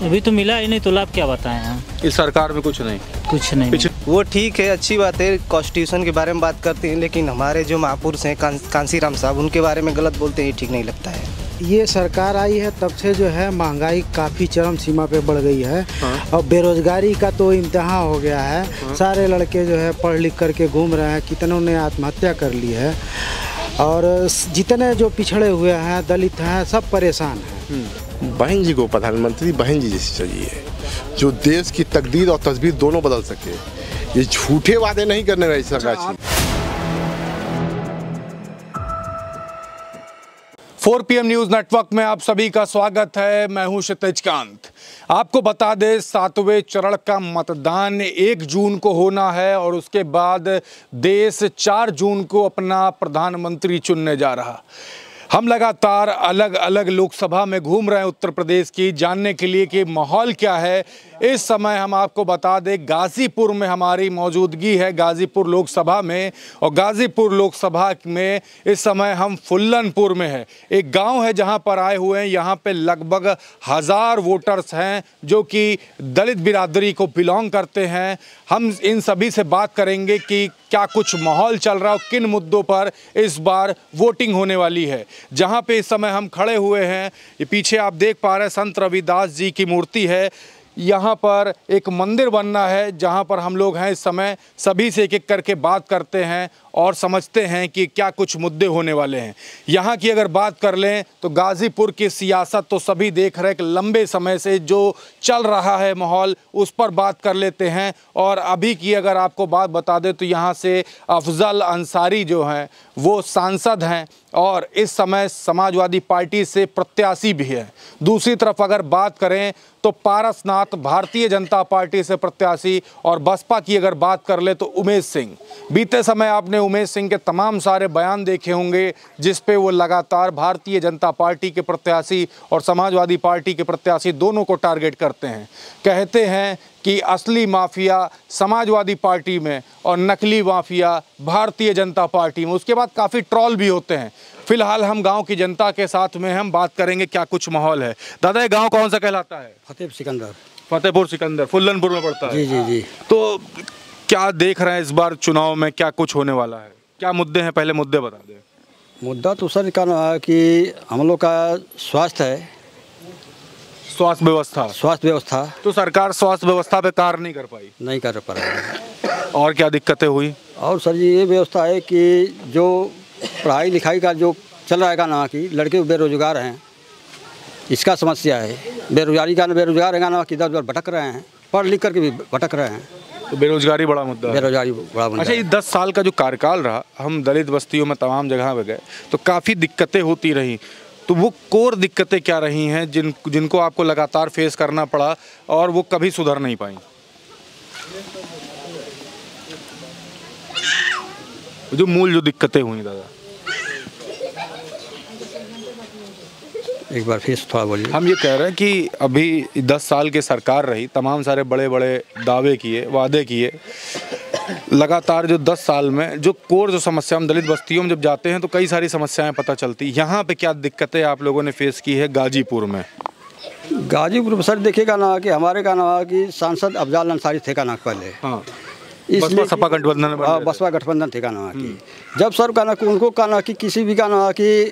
अभी तो मिला ही नहीं, तो लाभ क्या बताएं हम। इस सरकार में कुछ नहीं। वो ठीक है, अच्छी बात है, कॉन्स्टिट्यूशन के बारे में बात करते हैं, लेकिन हमारे जो महापुरुष हैं कांसीराम साहब, उनके बारे में गलत बोलते हैं, ये ठीक नहीं लगता है। ये सरकार आई है तब से जो है महंगाई काफ़ी चरम सीमा पे बढ़ गई है। और बेरोजगारी का तो इम्तिहान हो गया है। सारे लड़के जो है पढ़ लिख करके घूम रहे हैं, कितनों ने आत्महत्या कर ली है। और जितने जो पिछड़े हुए हैं, दलित हैं, सब परेशान हैं। बहन जी को प्रधानमंत्री बहन जी जैसी चाहिए, जो देश की तकदीर और तस्वीर दोनों बदल सके। ये झूठे वादे नहीं करने वाली सरकार। 4 PM न्यूज़ नेटवर्क में आप सभी का स्वागत है। मैं हूं क्षितिज कांत। आपको बता दें, 7वें चरण का मतदान 1 जून को होना है और उसके बाद देश 4 जून को अपना प्रधानमंत्री चुनने जा रहा। हम लगातार अलग अलग लोकसभा में घूम रहे हैं उत्तर प्रदेश की, जानने के लिए कि माहौल क्या है। इस समय हम आपको बता दें, गाजीपुर में हमारी मौजूदगी है, गाजीपुर लोकसभा में। और गाजीपुर लोकसभा में इस समय हम फुल्लनपुर में है, एक गांव है जहां पर आए हुए हैं। यहां पे लगभग 1000 वोटर्स हैं जो कि दलित बिरादरी को बिलोंग करते हैं। हम इन सभी से बात करेंगे कि क्या कुछ माहौल चल रहा है, किन मुद्दों पर इस बार वोटिंग होने वाली है। जहां पे इस समय हम खड़े हुए हैं, ये पीछे आप देख पा रहे हैं संत रविदास जी की मूर्ति है। यहाँ पर एक मंदिर बनना है जहाँ पर हम लोग हैं इस समय। सभी से एक एक करके बात करते हैं और समझते हैं कि क्या कुछ मुद्दे होने वाले हैं। यहाँ की अगर बात कर लें तो गाजीपुर की सियासत तो सभी देख रहे हैं कि लंबे समय से जो चल रहा है माहौल, उस पर बात कर लेते हैं। और अभी की अगर आपको बात बता दें तो यहाँ से अफजल अंसारी जो हैं वो सांसद हैं और इस समय समाजवादी पार्टी से प्रत्याशी भी है। दूसरी तरफ अगर बात करें तो पारसनाथ भारतीय जनता पार्टी से प्रत्याशी। और बसपा की अगर बात कर ले तो उमेश सिंह। बीते समय आपने उमेश सिंह के तमाम सारे बयान देखे होंगे जिस पे वो लगातार भारतीय जनता पार्टी के प्रत्याशी और समाजवादी पार्टी के प्रत्याशी दोनों को टारगेट करते हैं। कहते हैं कि असली माफिया समाजवादी पार्टी में और नकली माफिया भारतीय जनता पार्टी में। उसके बाद काफ़ी ट्रोल भी होते हैं। फिलहाल हम गांव की जनता के साथ में हम बात करेंगे क्या कुछ माहौल है। दादा, ये गांव कौन सा कहलाता है? फतेहपुर सिकंदर फुल्लनपुर में पड़ता है। जी। तो क्या देख रहे हैं इस बार चुनाव में, क्या कुछ होने वाला है, क्या मुद्दे हैं? पहले मुद्दे बता दें। मुद्दा तो सर का है कि हम लोग का स्वास्थ्य है, स्वास्थ्य व्यवस्था। तो सरकार स्वास्थ्य व्यवस्था पे कार्य नहीं कर पा रही है। और क्या दिक्कतें हुई? और सर जी, ये व्यवस्था है कि जो पढ़ाई लिखाई का जो चल रहा है ना, कि लड़के बेरोजगार हैं, इसका समस्या है। बेरोजगार है ना, कि इधर उधर भटक रहे हैं, पढ़ लिख करके भी भटक रहे हैं। तो बेरोजगारी बड़ा मुद्दा अच्छा, ये 10 साल का जो कार्यकाल रहा, हम दलित बस्तियों में तमाम जगह पे गए तो काफ़ी दिक्कतें होती रही। तो वो कोर दिक्कतें क्या रही हैं जिनको आपको लगातार फेस करना पड़ा और वो कभी सुधर नहीं पाई? जो मूल दिक्कतें हुई दादा, एक बार फिर थोड़ा बोलिए। हम ये कह रहे हैं कि अभी 10 साल की सरकार रही, तमाम सारे बड़े बड़े दावे किए, वादे किए, लगातार जो 10 साल में जो कोर जो समस्या, हम दलित बस्तियों में जब जाते हैं तो कई सारी समस्याएं पता चलती। यहाँ पे क्या दिक्कतें आप लोगों ने फेस की है गाजीपुर में? गाजीपुर में सर देखिएगा ना कि हमारे का ना कि सांसद अफजल अंसारी थे का ना पहले। हाँ, बसपा गठबंधन थे का ना कि जब सर का ना उनको का ना कि किसी भी का ना कि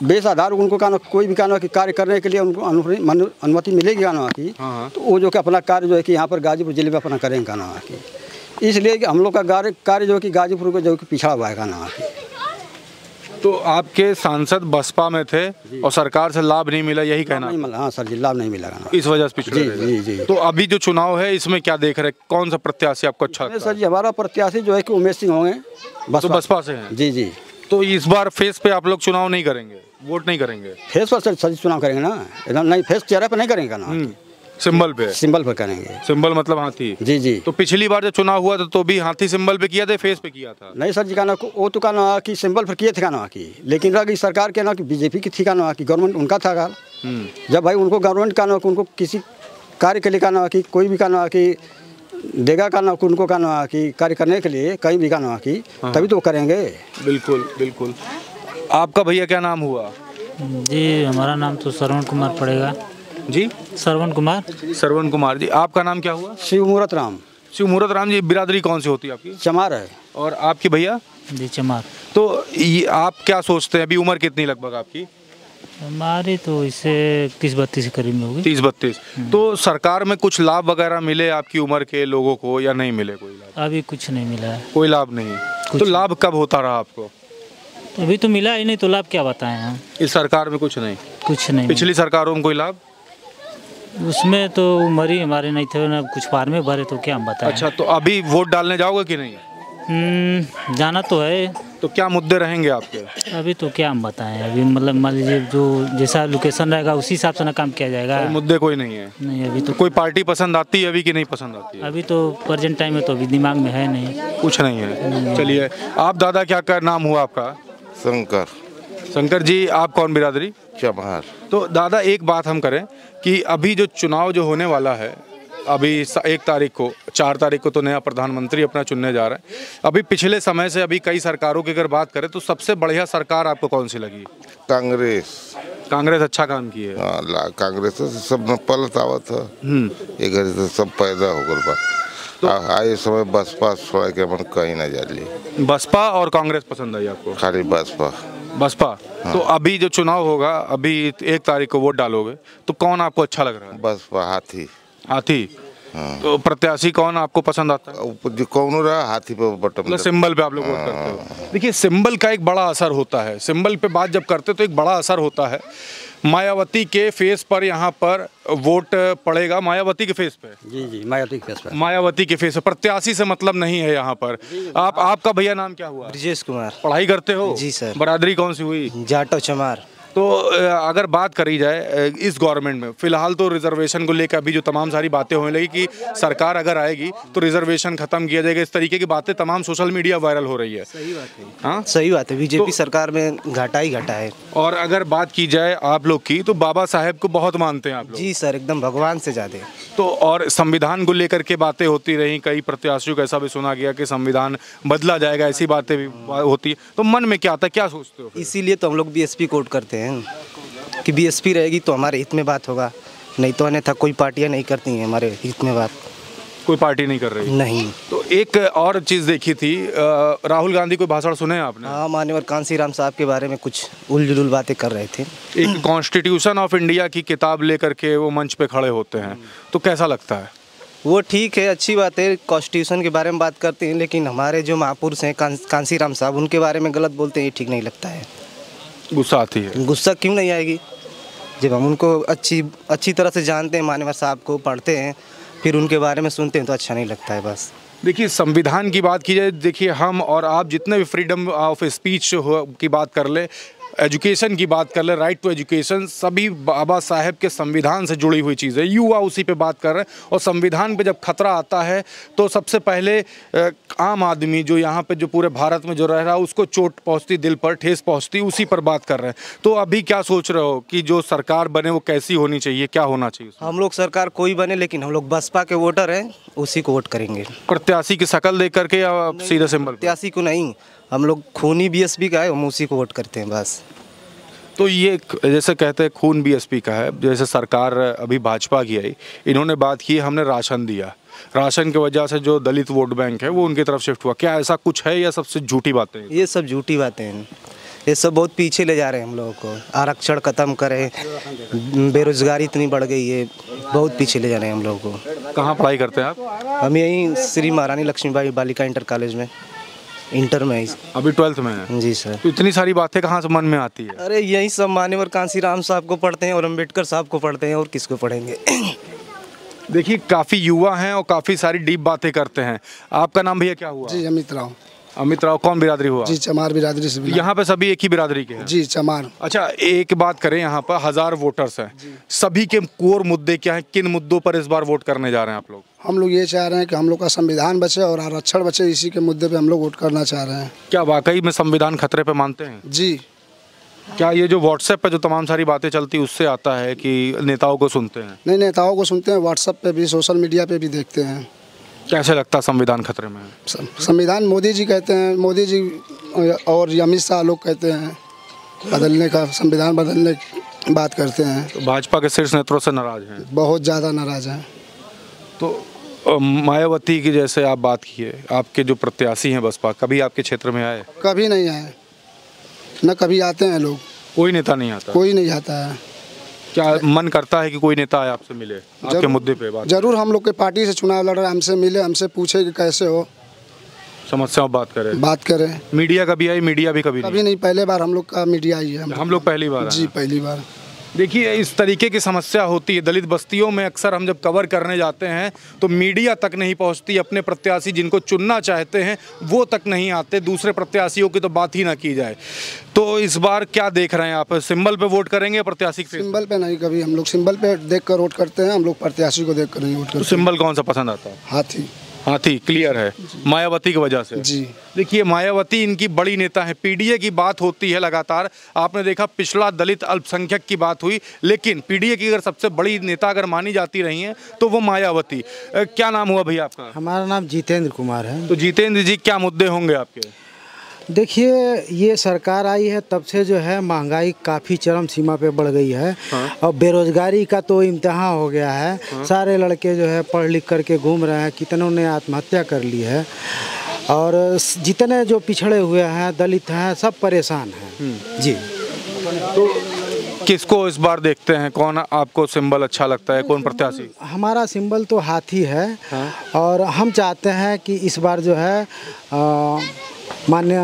बेसाधार उनको का ना कोई भी का ना कि कार्य करने के लिए उनको अनुमति मिलेगी का ना कि तो वो जो कि अपना कार्य जो है कि यहाँ पर गाजीपुर जिले में अपना करेंगे का ना कि, इसलिए कि हम लोग का कार्य जो है कि गाजीपुर को जो कि पिछड़ा हुआ है का ना कि। तो आपके सांसद बसपा में थे और सरकार से लाभ नहीं मिला, यही कहना? हाँ सर जी, लाभ नहीं मिला ना, इस वजह से पिछड़े रहे। जी। तो अभी जो चुनाव है इसमें क्या देख रहे, कौन सा प्रत्याशी आपको अच्छा लगता है? सर जी, हमारा प्रत्याशी जो है कि उमेश सिंह होंगे, बसपा से हैं। जी। तो इस बार फेस पे आप लोग चुनाव नहीं करेंगे, वोट नहीं करेंगे? फेस पर सर चुनाव करेंगे ना, नहीं फेस चेहरे पर नहीं करेंगे ना, सिंबल पर करेंगे। सिंबल मतलब हाथी? जी। तो पिछली बार जब चुनाव हुआ था तो भी हाथी सिंबल पे किया था, फेस पे किया था? नहीं सर जी, का ना वो तो का ना कि सिंबल पर किए थे का ना कि, लेकिन रहा कि सरकार के ना कि बीजेपी की थी का ना कि गवर्नमेंट उनका था का। जब भाई उनको गवर्नमेंट का ना उनको किसी कार्य के लिए का ना कि कोई भी का ना कि देगा का ना उनको का ना कि कार्य करने के लिए कहीं भी का ना कि तभी तो करेंगे। बिल्कुल। आपका भैया क्या नाम हुआ? जी, हमारा नाम तो श्रवण कुमार पड़ेगा। जी श्रवण कुमार। श्रवण कुमार जी, आपका नाम क्या हुआ? शिव मूरत राम। शिव मूरत राम जी, बिरादरी कौन सी होती है आपकी? चमार है। और आपकी भैया? जी चमार। तो ये आप क्या सोचते हैं, अभी उम्र कितनी लगभग आपकी? हमारी तो इससे 30-32 के करीब में होगी। 30-32। तो सरकार में कुछ लाभ वगैरह मिले आपकी उम्र के लोगों को या नहीं मिले? कोई लाभ अभी कुछ नहीं मिला है। कोई लाभ नहीं। तो लाभ कब होता रहा आपको? अभी तो मिला ही नहीं, तो लाभ क्या बताएं हम? इस सरकार में कुछ नहीं? कुछ नहीं। पिछली सरकारों में कोई लाभ? उसमें तो उम्र ही हमारे नहीं थे ना, कुछ फार्मे भरे तो क्या हम बताएं। अच्छा, तो अभी वोट डालने जाओगे कि नहीं? जाना तो है। तो क्या मुद्दे रहेंगे आपके? अभी तो क्या हम बताएं, अभी मतलब मान लीजिए जो जैसा लोकेशन रहेगा उसी हिसाब से ना काम किया जाएगा। मुद्दे कोई नहीं है? नहीं अभी तो। कोई पार्टी पसंद आती है अभी कि नहीं पसंद आती है? अभी तो प्रेजेंट टाइम में तो अभी दिमाग में है नहीं। कुछ नहीं है। चलिए, आप दादा क्या नाम हुआ आपका? शंकर। शंकर जी, आप कौन बिरादरी? चमार। तो दादा एक बात हम करें कि अभी जो चुनाव जो होने वाला है, अभी 1 तारीख को, 4 तारीख को तो नया प्रधानमंत्री अपना चुनने जा रहा है। अभी पिछले समय से अभी कई सरकारों की अगर बात करें तो सबसे बढ़िया सरकार आपको कौन सी लगी? कांग्रेस। कांग्रेस अच्छा काम की है। हाँ, कांग्रेस से सब न पलट आवत है। ये घर से सब पैदा हो गल बा। आए समय बसपा छोड़ के मन कहीं ना जाली। बसपा और कांग्रेस पसंद आई आपको? खाली बसपा। बसपा। तो अभी जो चुनाव होगा, अभी 1 तारीख को वोट डालोगे तो कौन आपको अच्छा लग रहा है? बसपा। हाथी। हाथी। तो प्रत्याशी कौन आपको पसंद आता है? जो कौन रहा हाथी पे बटन। मतलब सिंबल पे आप लोग वोट करते हो? देखिए, सिंबल का एक बड़ा असर होता है। सिंबल पे बात जब करते तो एक बड़ा असर होता है। मायावती के फेस पर यहाँ पर वोट पड़ेगा। मायावती के फेस पे? जी जी, मायावती के फेस पे। मायावती के फेस पे। प्रत्याशी से मतलब नहीं है यहाँ पर। आपका भैया नाम क्या हुआ? ब्रजेश कुमार। पढ़ाई करते हो? जी सर। बिरादरी कौन सी हुई? जाटो चमार। तो अगर बात करी जाए इस गवर्नमेंट में, फिलहाल तो रिजर्वेशन को लेकर अभी जो तमाम सारी बातें होने लगी कि सरकार अगर आएगी तो रिजर्वेशन खत्म किया जाएगा, इस तरीके की बातें तमाम सोशल मीडिया वायरल हो रही है। सही बात है। हाँ, सही बात है। बीजेपी सरकार में घाटा ही घाटा है। और अगर बात की जाए आप लोग की, तो बाबा साहेब को बहुत मानते हैं आप लोग? जी सर, एकदम भगवान से ज्यादा। तो और संविधान को लेकर के बातें होती रही, कई प्रत्याशियों को ऐसा भी सुना गया कि संविधान बदला जाएगा, ऐसी बातें भी होती है। तो मन में क्या आता है, क्या सोचते हो? इसीलिए तो हम लोग बीएसपी कोट करते हैं कि बीएसपी रहेगी तो हमारे हित में बात होगा, नहीं तो अन्यथा कोई पार्टियां नहीं करती हैं हमारे हित में बात। कोई पार्टी नहीं कर रही? नहीं। तो एक और चीज़ देखी थी, राहुल गांधी कोई भाषण सुने आपने? हाँ, माननीय कांसीराम साहब के बारे में कुछ उलझुल बातें कर रहे थे। एक कॉन्स्टिट्यूशन ऑफ इंडिया की किताब लेकर के वो मंच पे खड़े होते हैं, तो कैसा लगता है? वो ठीक है, अच्छी बात है, कॉन्स्टिट्यूशन के बारे में बात करते हैं, लेकिन हमारे जो महापुरुष हैं कांसीराम साहब, उनके बारे में गलत बोलते हैं, ये ठीक नहीं लगता है। गुस्सा आती है? गुस्सा क्यों नहीं आएगी, जब हम उनको अच्छी तरह से जानते हैं, माननीय साहब को पढ़ते हैं, फिर उनके बारे में सुनते हैं तो अच्छा नहीं लगता है। बस देखिए, संविधान की बात की जाए, देखिए हम और आप जितने भी फ्रीडम ऑफ स्पीच की बात कर ले, एजुकेशन की बात कर ले, राइट टू एजुकेशन, सभी बाबा साहेब के संविधान से जुड़ी हुई चीज़ है। युवा उसी पे बात कर रहे हैं, और संविधान पे जब खतरा आता है तो सबसे पहले आम आदमी जो यहाँ पे जो पूरे भारत में जो रह रहा है उसको चोट पहुँचती, दिल पर ठेस पहुँचती, उसी पर बात कर रहे हैं। तो अभी क्या सोच रहे हो कि जो सरकार बने वो कैसी होनी चाहिए, क्या होना चाहिए? हम लोग सरकार कोई बने, लेकिन हम लोग बसपा के वोटर हैं, उसी को वोट करेंगे। प्रत्याशी की शक्ल देख करके या सीधा सिंबल? प्रत्याशी को नहीं, हम लोग खूनी बीएसपी का है, हम उसी को वोट करते हैं बस। तो ये जैसे कहते हैं खून बीएसपी का है, जैसे सरकार अभी भाजपा की आई, इन्होंने बात की हमने राशन दिया, राशन की वजह से जो दलित वोट बैंक है वो उनकी तरफ शिफ्ट हुआ, क्या ऐसा कुछ है या सबसे झूठी बातें हैं? ये सब झूठी बातें हैं, ये सब बहुत पीछे ले जा रहे हैं हम लोगों को। आरक्षण खत्म करें, बेरोजगारी इतनी बढ़ गई है, बहुत पीछे ले जा रहे हैं हम लोगों को। कहाँ पढ़ाई करते हैं आप? हम यहीं श्री महारानी लक्ष्मीबाई बालिका इंटर कॉलेज में इंटर में। अभी 12th में है? जी सर। तो इतनी सारी बातें कहाँ से मन में आती है? अरे यही सब मान्यवर कांसीराम साहब को पढ़ते हैं और अम्बेडकर साहब को पढ़ते हैं, और किसको पढ़ेंगे। देखिए, काफ़ी युवा हैं और काफ़ी सारी डीप बातें करते हैं। आपका नाम भैया क्या हुआ? जी अमित राव। अमित राव, कौन बिरादरी हुआ? जी चमार बिरादरी से। यहाँ पे सभी एक ही बिरादरी के हैं? जी चमार। अच्छा, एक बात करें, यहाँ पर 1000 वोटर्स हैं, सभी के कोर मुद्दे क्या हैं, किन मुद्दों पर इस बार वोट करने जा रहे हैं आप लोग? हम लोग ये चाह रहे हैं कि हम लोग का संविधान बचे और आरक्षण बचे, इसी के मुद्दे पे हम लोग वोट करना चाह रहे हैं। क्या वाकई में संविधान खतरे पे मानते हैं? जी। क्या ये जो व्हाट्सएप पे जो तमाम सारी बातें चलती उससे आता है कि नेताओं को सुनते हैं? नहीं, नेताओं को सुनते हैं, व्हाट्सएप पे भी, सोशल मीडिया पे भी देखते हैं। कैसे लगता है संविधान खतरे में? संविधान मोदी जी कहते हैं, मोदी जी और अमित शाह लोग कहते हैं बदलने का, संविधान बदलने बात करते हैं। तो भाजपा के शीर्ष नेताओं से नाराज हैं? बहुत ज़्यादा नाराज हैं। तो मायावती की जैसे आप बात किए, आपके जो प्रत्याशी हैं बसपा, कभी आपके क्षेत्र में आए? कभी नहीं आए, न कभी आते हैं लोग। कोई नेता नहीं आता? कोई नहीं आता है। क्या मन करता है कि कोई नेता आए आपसे मिले, आपके मुद्दे पे बात? जरूर, हम लोग के पार्टी से चुनाव लड़ रहे हैं, हमसे मिले, हमसे पूछे कि कैसे हो, समस्याओं बात करें। मीडिया कभी आई? मीडिया भी कभी नहीं, पहले बार हम लोग का मीडिया आई है। हम लोग पहली बार? जी, पहली बार। देखिए, इस तरीके की समस्या होती है दलित बस्तियों में। अक्सर हम जब कवर करने जाते हैं तो मीडिया तक नहीं पहुंचती, अपने प्रत्याशी जिनको चुनना चाहते हैं वो तक नहीं आते, दूसरे प्रत्याशियों की तो बात ही ना की जाए। तो इस बार क्या देख रहे हैं आप? सिंबल पे वोट करेंगे, प्रत्याशी? सिंबल पे नहीं, कभी हम लोग सिंबल पे देख कर वोट करते हैं, हम लोग प्रत्याशी को देख कर नहीं वोट करते। तो सिंबल कौन सा पसंद आता है? हाथी क्लियर है, मायावती की वजह से। जी, देखिए, मायावती इनकी बड़ी नेता है। पीडीए की बात होती है लगातार, आपने देखा पिछला दलित अल्पसंख्यक की बात हुई, लेकिन पीडीए की अगर सबसे बड़ी नेता अगर मानी जाती रही हैं तो वो मायावती। क्या नाम हुआ भैया आपका? हमारा नाम जितेंद्र कुमार है। तो जितेंद्र जी, क्या मुद्दे होंगे आपके? देखिए, ये सरकार आई है तब से जो है महंगाई काफ़ी चरम सीमा पे बढ़ गई है। और बेरोजगारी का तो इम्तिहान हो गया है। सारे लड़के जो है पढ़ लिख करके घूम रहे हैं, कितनों ने आत्महत्या कर ली है। और जितने जो पिछड़े हुए हैं, दलित हैं, सब परेशान हैं। जी, तो किसको इस बार देखते हैं? कौन आपको सिंबल अच्छा लगता है? कौन प्रत्याशी? हमारा सिंबल तो हाथी है। और हम चाहते हैं कि इस बार जो है माननीय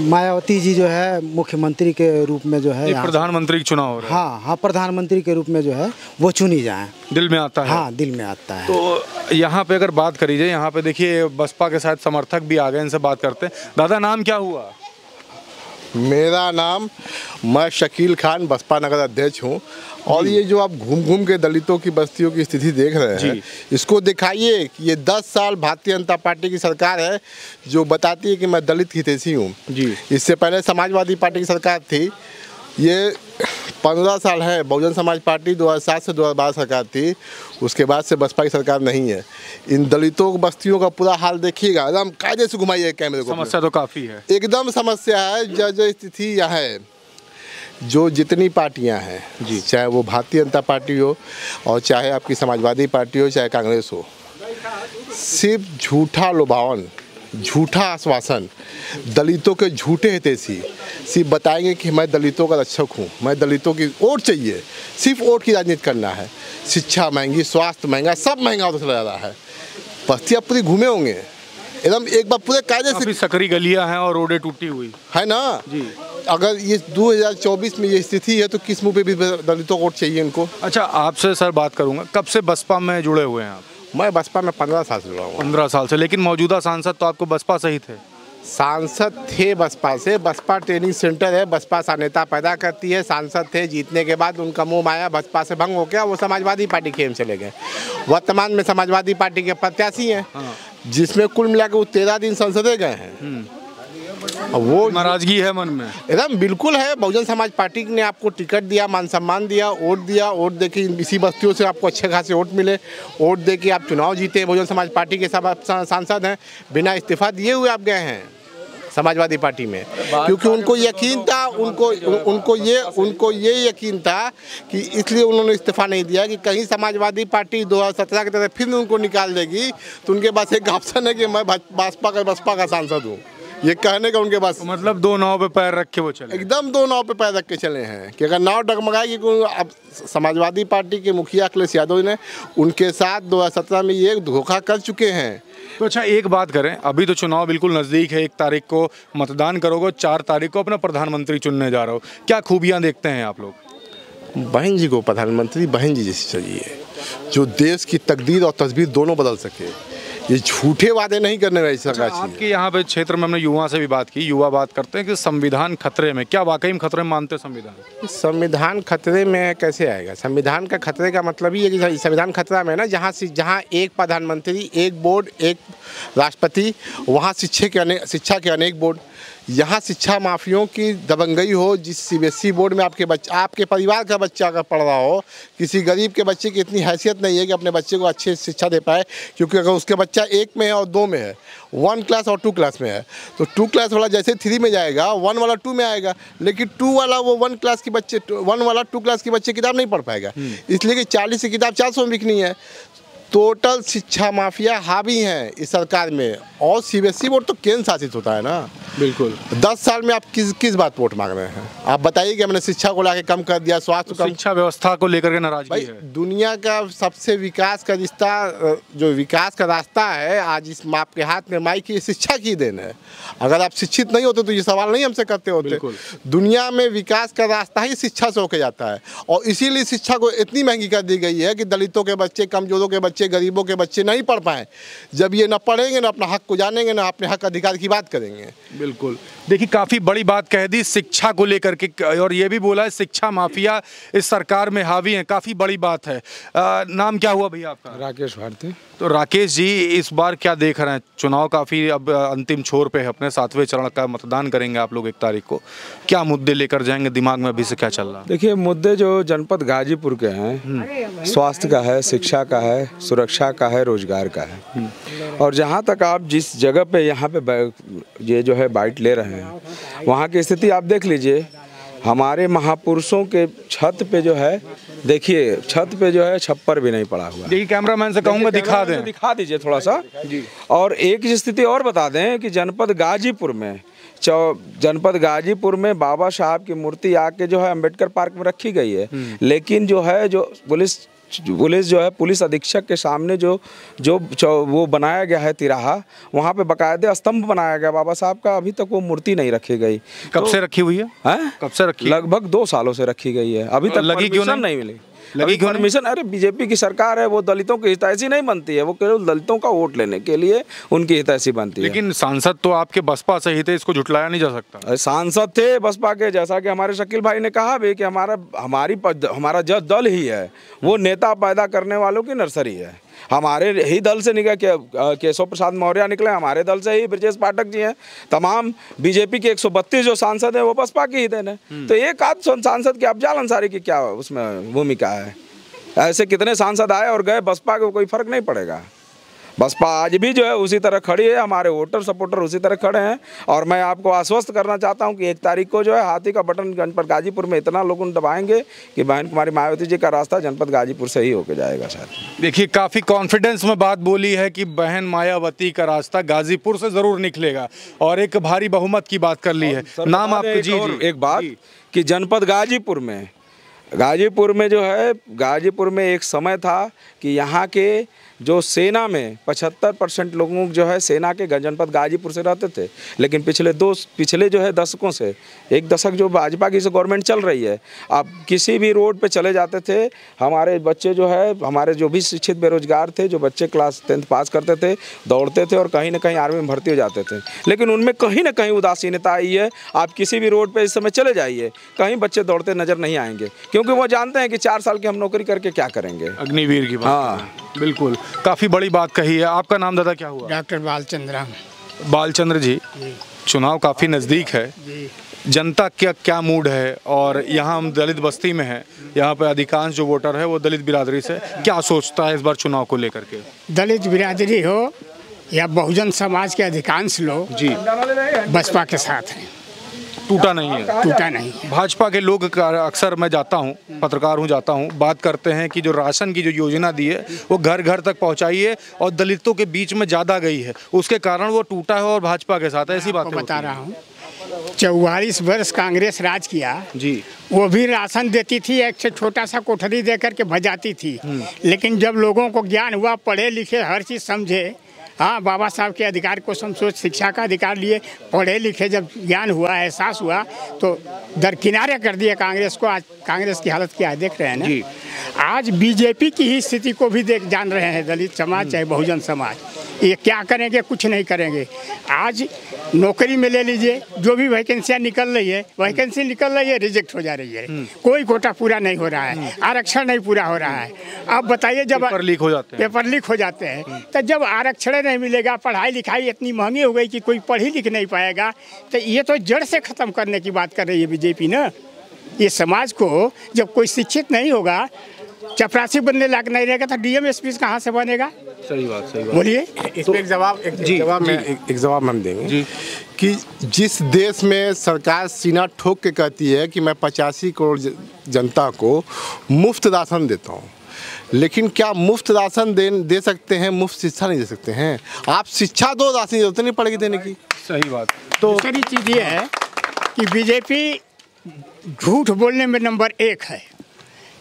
मायावती जी जो है मुख्यमंत्री के रूप में जो है, प्रधानमंत्री चुनाव हो रहा है। हाँ, प्रधानमंत्री के रूप में जो है वो चुनी जाए। दिल में आता है? हाँ, दिल में आता है। तो यहाँ पे अगर बात करी जाए, यहाँ पे देखिए बसपा के साथ समर्थक भी आ गए, इनसे बात करते हैं। दादा, नाम क्या हुआ? मेरा नाम, मैं शकील खान, बसपा नगर अध्यक्ष हूँ। और ये जो आप घूम घूम के दलितों की बस्तियों की स्थिति देख रहे हैं, इसको दिखाइए कि ये 10 साल भारतीय जनता पार्टी की सरकार है जो बताती है कि मैं दलित हितैषी हूँ। इससे पहले समाजवादी पार्टी की सरकार थी, ये 15 साल है। बहुजन समाज पार्टी 2007 से 2012 सरकार थी, उसके बाद से बसपा की सरकार नहीं है। इन दलितों की बस्तियों का पूरा हाल देखिएगा, एकदम कायदे से घुमाइए कैमरे को। समस्या तो काफ़ी है, एकदम समस्या है। जो स्थिति यह है, जो जितनी पार्टियां हैं, चाहे वो भारतीय जनता पार्टी हो और चाहे आपकी समाजवादी पार्टी हो, चाहे कांग्रेस हो, सिर्फ झूठा लुभावन, झूठा आश्वासन, दलितों के झूठे हितैषी सिर्फ बताएंगे कि मैं दलितों का रक्षक हूँ, मैं दलितों की वोट चाहिए, सिर्फ वोट की राजनीति करना है। शिक्षा महंगी, स्वास्थ्य महंगा, सब महंगा होता चला जा रहा है। बस्तियाँ पूरी घूमे होंगे एकदम, एक बार पूरे कायदे से। सकरी गलियां हैं और रोडें टूटी हुई है ना जी। अगर ये 2024 में ये स्थिति है तो किस मुँह पे भी दलितों को वोट चाहिए इनको? अच्छा, आपसे सर बात करूंगा, कब से बसपा में जुड़े हुए हैं आप? मैं बसपा में 15 साल से जुड़ा हूँ। 15 साल से, लेकिन मौजूदा सांसद तो आपको बसपा से ही थे? सांसद थे बसपा से। बसपा ट्रेनिंग सेंटर है, बसपा सा नेता पैदा करती है। सांसद थे, जीतने के बाद उनका मुंह माया बसपा से भंग हो गया, वो समाजवादी पार्टी के चले गए। वर्तमान में समाजवादी पार्टी के प्रत्याशी हैं, जिसमें कुल मिलाकर वो 13 दिन संसदे गए हैं। वो नाराजगी है मन में? एकदम बिल्कुल है। बहुजन समाज पार्टी ने आपको टिकट दिया, मान सम्मान दिया, वोट दे के इसी बस्तियों से आपको अच्छे खासे वोट मिले, वोट दे के आप चुनाव जीते। बहुजन समाज पार्टी के सब सांसद हैं, बिना इस्तीफा दिए हुए आप गए हैं समाजवादी पार्टी में, क्योंकि उनको यकीन था, उनको ये यकीन था कि इसलिए उन्होंने इस्तीफा नहीं दिया कि कहीं समाजवादी पार्टी 2017 की तरह फिर उनको निकाल देगी। तो उनके पास एक ऑप्शन है कि मैं बसपा का सांसद हूँ, ये कहने का उनके पास। मतलब दो नाव पे पैर रख के वो चले? एकदम दो नाव पे पैर रख के चले हैं कि अगर नाव डगमगाएगी। अब समाजवादी पार्टी के मुखिया अखिलेश यादव ने उनके साथ 2017 में ये धोखा कर चुके हैं। तो अच्छा, एक बात करें, अभी तो चुनाव बिल्कुल नज़दीक है, 1 तारीख को मतदान करोगे, 4 तारीख को अपना प्रधानमंत्री चुनने जा रहे हो, क्या खूबियाँ देखते हैं आप लोग? बहन जी को प्रधानमंत्री बहन जी जैसी चाहिए, जो देश की तकदीर और तस्वीर दोनों बदल सके। ये झूठे वादे नहीं करने वाली सरकार चाहिए। आपके यहाँ पे क्षेत्र में हमने युवा से भी बात की, युवा बात करते हैं कि संविधान खतरे में, क्या वाकई में खतरे में मानते हैं संविधान? संविधान खतरे में कैसे आएगा? संविधान का खतरे का मतलब ही है कि संविधान खतरा में ना, जहाँ एक प्रधानमंत्री, एक बोर्ड, एक राष्ट्रपति, वहाँ शिक्षा के अनेक बोर्ड। यहाँ शिक्षा माफियों की दबंगई हो। जिस CBSE बोर्ड में आपके परिवार का बच्चा अगर पढ़ रहा हो, किसी गरीब के बच्चे की इतनी हैसियत नहीं है कि अपने बच्चे को अच्छी शिक्षा दे पाए, क्योंकि अगर उसके बच्चा 1 में है और 2 में है, 1 क्लास और 2 क्लास में है, तो 2 क्लास वाला जैसे 3 में जाएगा 1 वाला 2 में आएगा, लेकिन 2 वाला वो 1 क्लास की बच्चे 1 वाला 2 क्लास के बच्चे किताब नहीं पढ़ पाएगा। इसलिए कि 40 की किताब 400 में बिकनी है। टोटल शिक्षा माफिया हावी हैं इस सरकार में, और CBSE बोर्ड तो केंद्र शासित होता है ना। बिल्कुल। 10 साल में आप किस बात वोट मांग रहे हैं? आप बताइए कि हमने शिक्षा को लाके कम कर दिया, स्वास्थ्य को, शिक्षा व्यवस्था को लेकर के नाराजगी है। दुनिया का सबसे विकास का रिश्ता, जो विकास का रास्ता है आज इस आपके हाथ में माइक की शिक्षा की देन है। अगर आप शिक्षित नहीं होते तो ये सवाल नहीं हमसे करते होते। दुनिया में विकास का रास्ता ही शिक्षा से होके जाता है, और इसीलिए शिक्षा को इतनी महंगी कर दी गई है कि दलितों के बच्चे, कमजोरों के बच्चे, गरीबों के बच्चे नहीं पढ़ पाए। जब ये न पढ़ेंगे, ना अपना हक को जानेंगे, ना अपने हक अधिकार की बात करेंगे। बिल्कुल। देखिए, काफ़ी बड़ी बात कह दी शिक्षा को लेकर के, और ये भी बोला है शिक्षा माफिया इस सरकार में हावी है। काफ़ी बड़ी बात है। नाम क्या हुआ भैया आपका? राकेश भारती। तो राकेश जी, इस बार क्या देख रहे हैं? चुनाव काफ़ी अब अंतिम छोर पे है, अपने 7वें चरण का मतदान करेंगे आप लोग 1 तारीख को। क्या मुद्दे लेकर जाएंगे? दिमाग में अभी से क्या चल रहा है? देखिए, मुद्दे जो जनपद गाजीपुर के हैं, स्वास्थ्य का है, शिक्षा का है, सुरक्षा का है, रोजगार का है। और जहाँ तक आप जिस जगह पे यहाँ पे ये जो है बाइट ले रहे हैं, वहाँ की स्थिति आप देख लीजिए। हमारे महापुरुषों के छत पे जो है, देखिए छत पे जो है छप्पर भी नहीं पड़ा हुआ। देखिए, कैमरामैन से कहूँगा दिखा दीजिए थोड़ा सा जी। और एक स्थिति और बता दें कि जनपद गाजीपुर में बाबा साहब की मूर्ति आके जो है अम्बेडकर पार्क में रखी गई है, लेकिन जो है जो पुलिस जो है पुलिस अधीक्षक के सामने जो वो बनाया गया है तिराहा, वहाँ पे बकायदे स्तंभ बनाया गया बाबा साहब का, अभी तक वो मूर्ति नहीं रखी गई। कब से रखी हुई है? कब से रखी? लगभग 2 सालों से रखी गई है, अभी तक परमिशन नहीं मिली। लगी परमिशन? अरे बीजेपी की सरकार है, वो दलितों की हितैषी नहीं बनती है, वो केवल दलितों का वोट लेने के लिए उनकी हितैषी बनती है। लेकिन सांसद तो आपके बसपा से ही थे, इसको झुटलाया नहीं जा सकता। सांसद थे बसपा के, जैसा कि हमारे शकील भाई ने कहा भी कि हमारा जो दल ही है वो नेता पैदा करने वालों की नर्सरी है। हमारे ही दल से निकले केशव प्रसाद मौर्य निकले, हमारे दल से ही ब्रजेश पाठक जी हैं। तमाम बीजेपी के 132 जो सांसद हैं वो बसपा की ही देन है। तो एक आध सांसद के अफजाल अंसारी की क्या उसमें भूमिका है? ऐसे कितने सांसद आए और गए, बसपा को कोई फर्क नहीं पड़ेगा। बसपा आज भी जो है उसी तरह खड़ी है, हमारे वोटर सपोर्टर उसी तरह खड़े हैं। और मैं आपको आश्वस्त करना चाहता हूं कि 1 तारीख को जो है हाथी का बटन जनपद गाजीपुर में इतना लोग दबाएंगे कि बहन कुमारी मायावती जी का रास्ता जनपद गाजीपुर से ही होके जाएगा। शायद देखिए, काफ़ी कॉन्फिडेंस में बात बोली है कि बहन मायावती का रास्ता गाजीपुर से ज़रूर निकलेगा, और एक भारी बहुमत की बात कर ली है। नाम आपके? जी, एक बात कि जनपद गाजीपुर में जो है, गाजीपुर में एक समय था कि यहाँ के जो सेना में 75% लोगों जो है सेना के जनपद गाजीपुर से रहते थे। लेकिन पिछले जो है दशकों से, 1 दशक जो भाजपा की गवर्नमेंट चल रही है, आप किसी भी रोड पे चले जाते थे, हमारे बच्चे जो है, हमारे जो भी शिक्षित बेरोजगार थे, जो बच्चे क्लास 10th पास करते थे, दौड़ते थे और कहीं ना कहीं आर्मी में भर्ती हो जाते थे। लेकिन उनमें कहीं ना कहीं उदासीनता आई है। आप किसी भी रोड पर इस समय चले जाइए, कहीं बच्चे दौड़ते नजर नहीं आएंगे, क्योंकि वो जानते हैं कि 4 साल की हम नौकरी करके क्या करेंगे। अग्निवीर की बात। हाँ, बिल्कुल, काफ़ी बड़ी बात कही है। आपका नाम दादा क्या हुआ? डॉक्टर बालचंद्र जी, चुनाव काफ़ी नज़दीक है, जनता क्या मूड है? और यहाँ हम दलित बस्ती में हैं, यहाँ पे अधिकांश जो वोटर है वो दलित बिरादरी से, क्या सोचता है इस बार चुनाव को लेकर के? दलित बिरादरी हो या बहुजन समाज के अधिकांश लोग जी बसपा के साथ हैं। टूटा नहीं है। भाजपा के लोग, अक्सर मैं जाता हूँ, पत्रकार हूँ, जाता हूँ, बात करते हैं कि जो राशन की जो योजना दी है वो घर घर तक पहुँचाई है और दलितों के बीच में ज़्यादा गई है, उसके कारण वो टूटा है और भाजपा के साथ ऐसी बात बता रहा हूँ। 44 वर्ष कांग्रेस राज किया जी, वो भी राशन देती थी, एक से छोटा सा कोठरी दे करके भजाती थी। लेकिन जब लोगों को ज्ञान हुआ, पढ़े लिखे, हर चीज़ समझे, हाँ, बाबा साहब के अधिकार को समझो, शिक्षा का अधिकार लिए, पढ़े लिखे, जब ज्ञान हुआ, एहसास हुआ, तो दरकिनारे कर दिए कांग्रेस को। आज कांग्रेस की हालत क्या है देख रहे हैं ना। आज बीजेपी की ही स्थिति को भी जान रहे हैं दलित समाज चाहे बहुजन समाज। ये क्या करेंगे? कुछ नहीं करेंगे। आज नौकरी में ले लीजिए, जो भी वैकेंसियाँ निकल रही है, वैकेंसी निकल रही है, रिजेक्ट हो जा रही है। कोई कोटा पूरा नहीं हो रहा है, आरक्षण नहीं पूरा हो रहा है। अब बताइए, जब पेपर लीक हो जाते हैं तो जब आरक्षण नहीं मिलेगा, पढ़ाई लिखाई इतनी महंगी हो गई कि कोई पढ़ ही लिख नहीं पाएगा, तो ये तो जड़ से ख़त्म करने की बात कर रही है बीजेपी ना। ये समाज को जब कोई शिक्षित नहीं होगा, चपरासी बनने लायक नहीं रहेगा, तो डीएम एसपी कहाँ से बनेगा? सही बात बोलिए। इसमें एक जवाब हम देंगे कि जिस देश में सरकार सीना ठोक के कहती है कि मैं 85 करोड़ जनता को मुफ्त राशन देता हूँ, लेकिन क्या मुफ्त राशन दे सकते हैं, मुफ्त शिक्षा नहीं दे सकते हैं? आप शिक्षा दो, राशन जरूरत नहीं पड़ेगी देने की। सही बात। तो दूसरी चीज़ ये है कि बीजेपी झूठ बोलने में नंबर 1 है।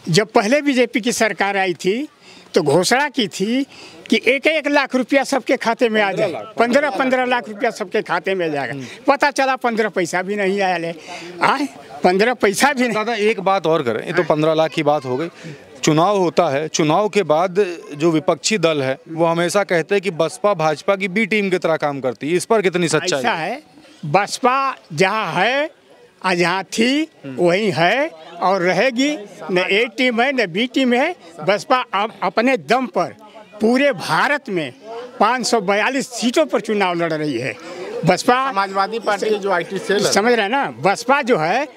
जब पहले बीजेपी की सरकार आई थी तो घोषणा की थी कि 1-1 लाख रुपया सबके खाते में आ जाए, 15-15 लाख रुपया सबके खाते में जाएगा। पता चला 15 पैसा भी नहीं आया ले। 15 पैसा भी नहीं। दादा एक बात और करें, ये तो 15 लाख की बात हो गई। चुनाव होता है, चुनाव के बाद जो विपक्षी दल है वो हमेशा कहते हैं कि बसपा भाजपा की बी टीम की तरह काम करती है। इस पर कितनी सच्चाई ऐसा है? बसपा जहाँ है, जहाँ थी वहीं है और रहेगी। न ए टीम है न बी टीम है। बसपा अब अपने दम पर पूरे भारत में 542 सीटों पर चुनाव लड़ रही है। बसपा समाजवादी पार्टी जो IT सेल समझ रहे हैं ना। बसपा जो है,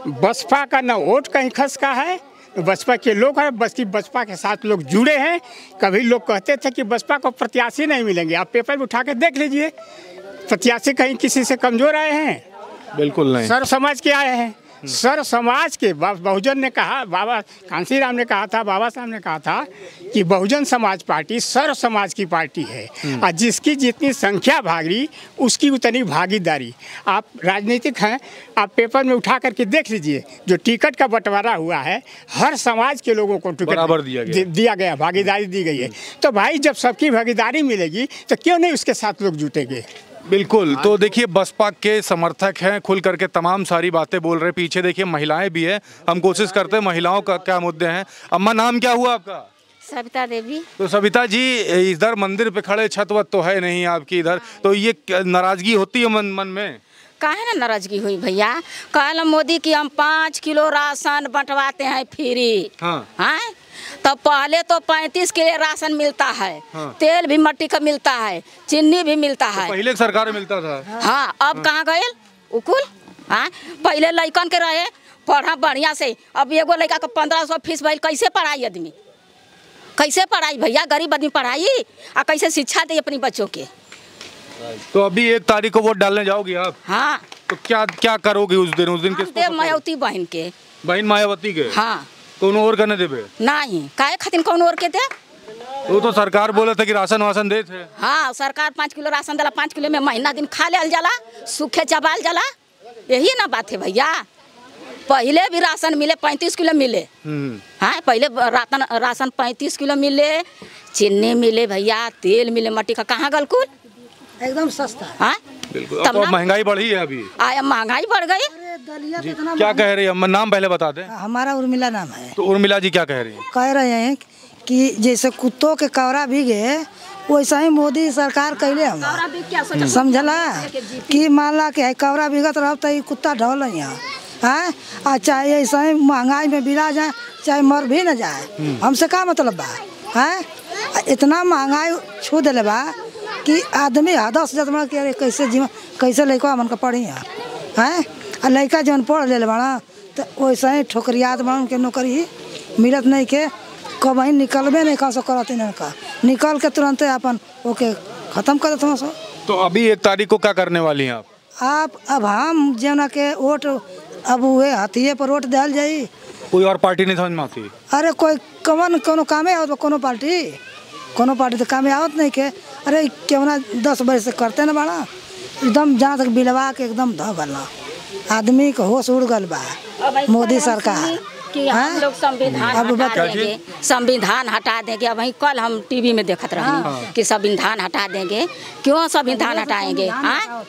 बसपा का न वोट कहीं खस का है, बसपा के लोग हैं, बसपा के साथ लोग जुड़े हैं। कभी लोग कहते थे कि बसपा को प्रत्याशी नहीं मिलेंगे, आप पेपर में उठा के देख लीजिए, प्रत्याशी कहीं किसी से कमजोर आए हैं? बिल्कुल नहीं। सर समाज के आए हैं। सर समाज के बहुजन ने कहा, बाबा कांसीराम ने कहा था, बाबा साहब ने कहा था कि बहुजन समाज पार्टी सर समाज की पार्टी है और जिसकी जितनी संख्या भागी उसकी उतनी भागीदारी। आप राजनीतिक हैं, आप पेपर में उठा करके देख लीजिए, जो टिकट का बंटवारा हुआ है हर समाज के लोगों को टिकट बराबर दिया गया, भागीदारी दी गई है। तो भाई जब सबकी भागीदारी मिलेगी तो क्यों नहीं उसके साथ लोग जुटेंगे? बिल्कुल। तो देखिए बसपा के समर्थक हैं, खुल करके तमाम सारी बातें बोल रहे हैं। पीछे देखिए महिलाएं भी हैं, हम कोशिश करते हैं महिलाओं का क्या मुद्दे हैं। अम्मा नाम क्या हुआ आपका? सविता देवी। तो सविता जी, इधर मंदिर पे खड़े, छत वत तो है नहीं आपकी इधर, तो ये नाराजगी होती है मन में? काहे ना नाराजगी हुई भैया? कल मोदी की हम 5 किलो राशन बंटवाते हैं फ्री। हाँ तो पहले तो 35 के राशन मिलता है। तेल भी मट्टी का मिलता है, चीनी भी मिलता है। तो पहले सरकार में मिलता था। हाँ अब कहाँ गए उकुल? हाँ पहले लड़कन के रहे पढ़ा बढ़िया से, अब एगो लड़का का 1500 फीस भइल, कैसे पढ़ाई आदमी? कैसे पढ़ाई भैया? गरीब आदमी पढ़ाई और कैसे शिक्षा दे अपनी बच्चों के? तो अभी 1 तारीख को वोट डालने जाओगी आप? हाँ। तो क्या करोगे उस दिन? किसको? मायावती बहन के। बहन मायावती के? हाँ। कौन और करने देबे? नहीं, काहे खातिर कौन और के दे? वो तो सरकार बोले थे कि राशन वासन दे थे। हाँ सरकार 5 किलो राशन दिला, 5 किलो में महीना दिन खा लेल जाला, सूखे चबाल जाला, यही ना बात है भैया। पहले भी राशन मिले 35 किलो मिले। हाँ पहले राशन 35 किलो मिले, चीनी मिले भैया, तेल मिले मट्टी का, कहाँ गल कुल? एकदम सस्ता। हाँ बिल्कुल। अब महंगाई बढ़ी है अभी। महंगाई बढ़ गई। क्या कह रही है? नाम पहले बता दें। हमारा उर्मिला नाम है। तो उर्मिला जी क्या कह रही है? कह रहे हैं कि जैसे कुत्तों के कवरा भीगे वैसा ही मोदी सरकार कैले हम समझला कि मान ला के कवरा भीगत रह तो कुत्ता ढोल यहाँ है। चाहे ऐसा ही महंगाई में बिरा जाए, चाहे मर भी न जाए, हमसे क्या मतलब बा है? इतना महंगाई छू दिले बा कि आदमी हदस जतमा कि अरे कैसे जीवन, कैसे लड़का मन का पढ़ी है और लड़का जौन पढ़ ले बड़ा तो वैसे ही ठोकरियात बड़ा, उनके नौकरी मिलत नहीं के, कब ही निकलबे नहीं कर करते नहीं का, निकल के तुरंत अपन ओके ख़त्म कर देते हैं। तो अभी 1 तारीख को क्या करने वाली हैं आप? अब हम जना के वोट अब हुए हथिये पर वोट दिल जाई। कोई और पार्टी नहीं समझ में आती? अरे कोई कोनो कामे आवत, कोनो पार्टी तो कामे आवत नहीं के। अरे क्यों ना 10 बजे से करते ना बड़ा एकदम जहाँ तक बिलवा के एकदम ध भरना, आदमी को होश उड़ गल बा मोदी सरकार कि हम लोग संविधान हटा देंगे। अब वही कल हम टीवी में देखते रहे कि संविधान हटा देंगे। क्यों संविधान हटाएंगे? हाँ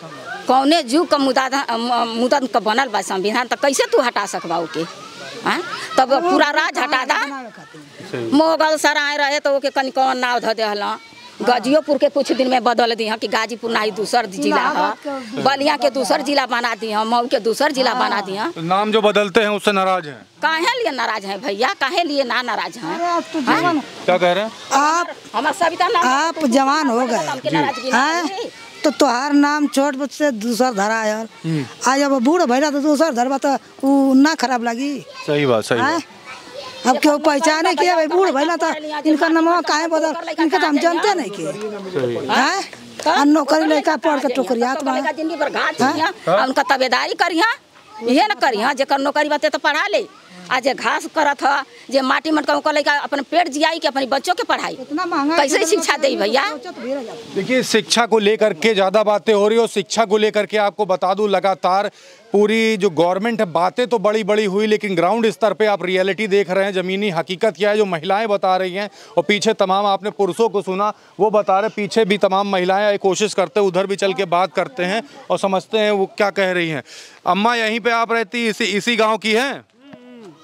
कौने जुग का मुदन का बनल बा संविधान, तो कैसे तू हटा सकबा के? हाँ तब पूरा राज हटा दा। मोगल सराय रहे तो ओके कनी कौन नाव ध देहला, गाजियोपुर के कुछ दिन में बदल दी हैं कि गाजीपुर ना ही दूसर जिला है, बलिया के दूसर जिला बना दी हैं, मऊ के दूसर जिला बना दी हैं। नाम जो बदलते हैं उससे नाराज हैं? काहे लिए नाराज हैं भैया, काहे लिए ना नाराज हैं? क्या कह रहे हैं आप? हमारा सविता नाम आप जवान हो गए तो तुहार नाम छोट से दूसर धरा है, आज अब बूढ़ भैया तो दूसर धरबा तो उ ना खराब लगी। सही बात, सही बात। अब क्यों पहचाने किया भाई बूढ़ भैया तो इनका नाम काहे बदल, इनका तो हम जानते नहीं के नौकरी लेकर पढ़ के टोकरियात में उनका तबेदारी करिया, ये न करिया जेकर नौकरी बाते तो पढ़ा ले, आज घास करत है जे माटी मटका को लेकर अपन पेट जियाई के अपनी बच्चों के पढ़ाई, कैसे शिक्षा दे भैया? देखिए शिक्षा को लेकर के ज़्यादा बातें हो रही हो। शिक्षा को लेकर के आपको बता दूं लगातार पूरी जो गवर्नमेंट है, बातें तो बड़ी बड़ी हुई लेकिन ग्राउंड स्तर पे आप रियलिटी देख रहे हैं, ज़मीनी हकीकत क्या है जो महिलाएं बता रही हैं। और पीछे तमाम आपने पुरुषों को सुना, वो बता रहे पीछे भी तमाम महिलाएं कोशिश करते हैं, उधर भी चल के बात करते हैं और समझते हैं वो क्या कह रही हैं। अम्मा यहीं पर आप रहती इसी गाँव की हैं?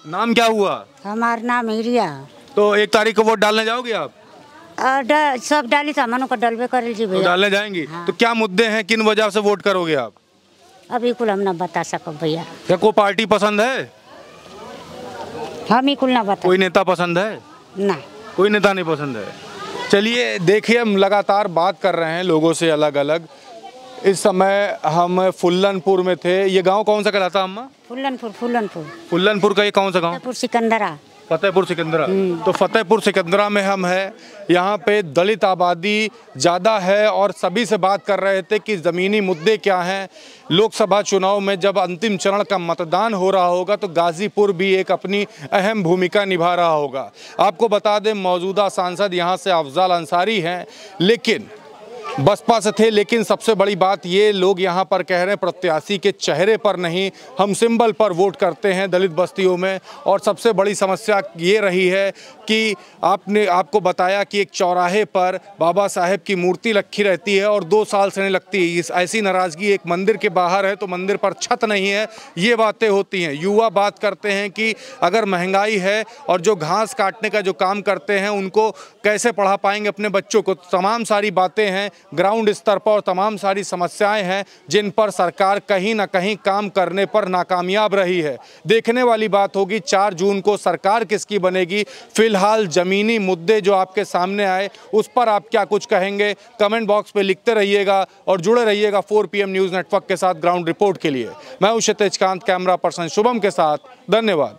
नाम क्या हुआ? हमारा नाम हिरिया। तो 1 तारीख को वोट डालने जाओगे आप? सब डाली सामानों को डलवे करे जी भैया। डालने जाएंगी? हाँ। तो क्या मुद्दे हैं, किन वजह से वोट करोगे आप? अभी कुल हम ना बता सको भैया। क्या कोई पार्टी पसंद है? हम ही कुल ना बता। कोई नेता पसंद है? ना, कोई नेता नहीं पसंद है। चलिए देखिए, हम लगातार बात कर रहे हैं लोगों से अलग अलग। इस समय हम फुल्लनपुर में थे। ये गांव कौन सा कहलाता है अम्मा? फुल्लनपुर। फुल्लनपुर का ये कौन सा गांव? फतेहपुर सिकंदरा। फतेहपुर सिकंदरा। तो फतेहपुर सिकंदरा में हम हैं। यहाँ पे दलित आबादी ज़्यादा है और सभी से बात कर रहे थे कि ज़मीनी मुद्दे क्या हैं। लोकसभा चुनाव में जब अंतिम चरण का मतदान हो रहा होगा तो गाज़ीपुर भी एक अपनी अहम भूमिका निभा रहा होगा। आपको बता दें मौजूदा सांसद यहाँ से अफजल अंसारी हैं, लेकिन बसपा से थे। लेकिन सबसे बड़ी बात ये लोग यहाँ पर कह रहे हैं प्रत्याशी के चेहरे पर नहीं, हम सिंबल पर वोट करते हैं दलित बस्तियों में। और सबसे बड़ी समस्या ये रही है कि आपको बताया कि एक चौराहे पर बाबा साहेब की मूर्ति रखी रहती है और 2 साल से नहीं लगती। इस ऐसी नाराज़गी, एक मंदिर के बाहर है तो मंदिर पर छत नहीं है, ये बातें होती हैं। युवा बात करते हैं कि अगर महंगाई है और जो घास काटने का जो काम करते हैं उनको कैसे पढ़ा पाएंगे अपने बच्चों को। तमाम सारी बातें हैं ग्राउंड स्तर पर और तमाम सारी समस्याएं हैं जिन पर सरकार कहीं ना कहीं काम करने पर नाकामयाब रही है। देखने वाली बात होगी 4 जून को सरकार किसकी बनेगी। फिलहाल ज़मीनी मुद्दे जो आपके सामने आए उस पर आप क्या कुछ कहेंगे, कमेंट बॉक्स पे लिखते रहिएगा और जुड़े रहिएगा 4 PM न्यूज़ नेटवर्क के साथ ग्राउंड रिपोर्ट के लिए। मैं हूं क्षितिज कांत, कैमरा पर्सन शुभम के साथ। धन्यवाद।